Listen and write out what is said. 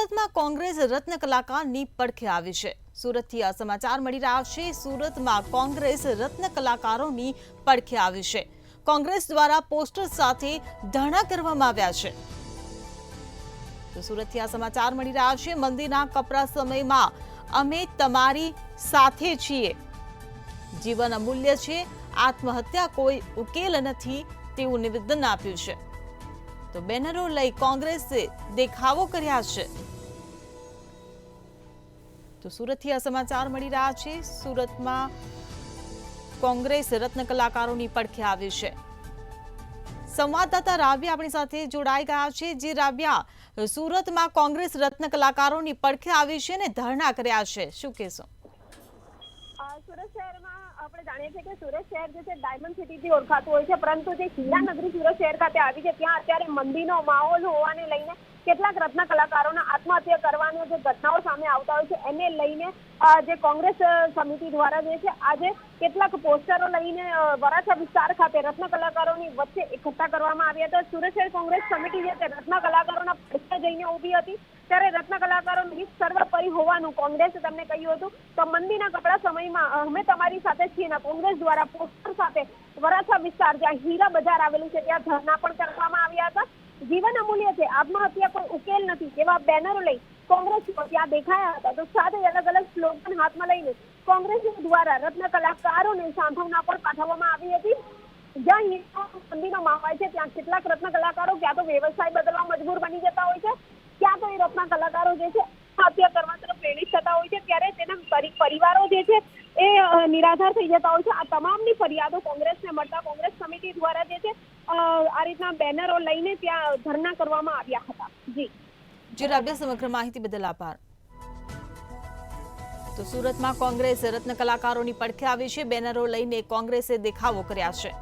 સુરતમાં કોંગ્રેસ રત્ન કલાકારની પડખે આવી છે। સુરતથી આ સમાચાર મળી રહ્યા છે। સુરતમાં કોંગ્રેસ રત્ન કલાકારોની પડખે આવી છે। કોંગ્રેસ દ્વારા પોસ્ટર સાથે ધરણા કરવામાં આવ્યા છે। તો સુરતથી આ સમાચાર મળી રહ્યા છે। મંદીના કપરા સમયમાં અમે તમારી સાથે છીએ। જીવન અમૂલ્ય છે, આત્મહત્યા કોઈ ઉકેલ નથી તેવું નિવેદન આપ્યું છે। તો બેનરો લઈ કોંગ્રેસે દેખાવો કર્યા છે। તો સુરતથી આ સમાચાર મળી રહ્યા છે। સુરતમાં કોંગ્રેસ રત્ન કલાકારોની પડખે આવી છે। સંવાદદાતા રાવ્યા આપણી સાથે જોડાઈ ગયા છે। જે રાવ્યા, સુરતમાં કોંગ્રેસ રત્ન કલાકારોની પડખે આવી છે ને ધરણા કર્યા છે, શું કહેશો? સુરત શહેરમાં આપણે જાણીએ છીએ કે સુરત શહેર જે છે ડાયમંડ સિટીથી ઓળખાતું હોય છે, પરંતુ જે હીરાનગરી સુરત શહેર ખાતે આવી છે ત્યાં અત્યારે મંદીનો માહોલ હોવાને લઈને કેટલાક રત્ન કલાકારોના આત્મહત્યા કરવાની જે ઘટનાઓ સામે આવતા હોય છે એને લઈને જે કોંગ્રેસ સમિતિ દ્વારા જે છે આજે કેટલાક પોસ્ટરો લઈને વરાછા વિસ્તાર ખાતે રત્ન કલાકારોની વચ્ચે એકઠા કરવામાં આવ્યા હતા। સુરત શહેર કોંગ્રેસ સમિતિ જે છે રત્ન કલાકારોના પડખે જઈને ઊભી હતી, ત્યારે રત્ન કલાકારોનું હિત સર્વોપરી હોવાનું કોંગ્રેસે તેમને કહ્યું હતું। તો મંદીના કપરા સમયમાં અમે તમારી સાથે છીએ, કોંગ્રેસ દ્વારા પોસ્ટર સાથે વરાછા વિસ્તાર જ્યાં હીરા બજાર આવેલું છે ત્યાં ધરણા પણ કરવામાં આવ્યા હતા। જીવન અમૂલ્ય છે, આત્મહત્યા કોઈ ઉકેલ નથી તેવા બેનરો લઈ કોંગ્રેસ ત્યાં દેખાયા હતા। તો સાથે અલગ અલગ સ્લોગન હાથમાં લઈને કોંગ્રેસ દ્વારા રત્ન કલાકારોને સાંત્વના પણ પાઠવવામાં આવી હતી। જ્યાં મંદીનો માહોલ છે ત્યાં કેટલાક રત્ન કલાકારો ક્યાં તો વ્યવસાય બદલવા મજબૂર બની જતા હોય છે, ક્યાં તો એ રત્ન કલાકારો જે છે હત્યા કરવા તરફ પ્રેરિત થતા હોય છે, ત્યારે તેના પરિવારો જે છે એ નિરાધાર થઈ જતા હોય છે। આ તમામની ફરિયાદો કોંગ્રેસને મળતા કોંગ્રેસ સમિતિ દ્વારા જે છે આ રીતના બેનરો લઈને ત્યાં ધરણા કરવામાં આવ્યા હતા। જી રાવ્યા, સમગ્ર માહિતી બદલ આભાર। તો સુરતમાં કોંગ્રેસ રત્ન કલાકારોની પડખે આવી છે। બેનરો લઈને કોંગ્રેસે દેખાવો કર્યા છે।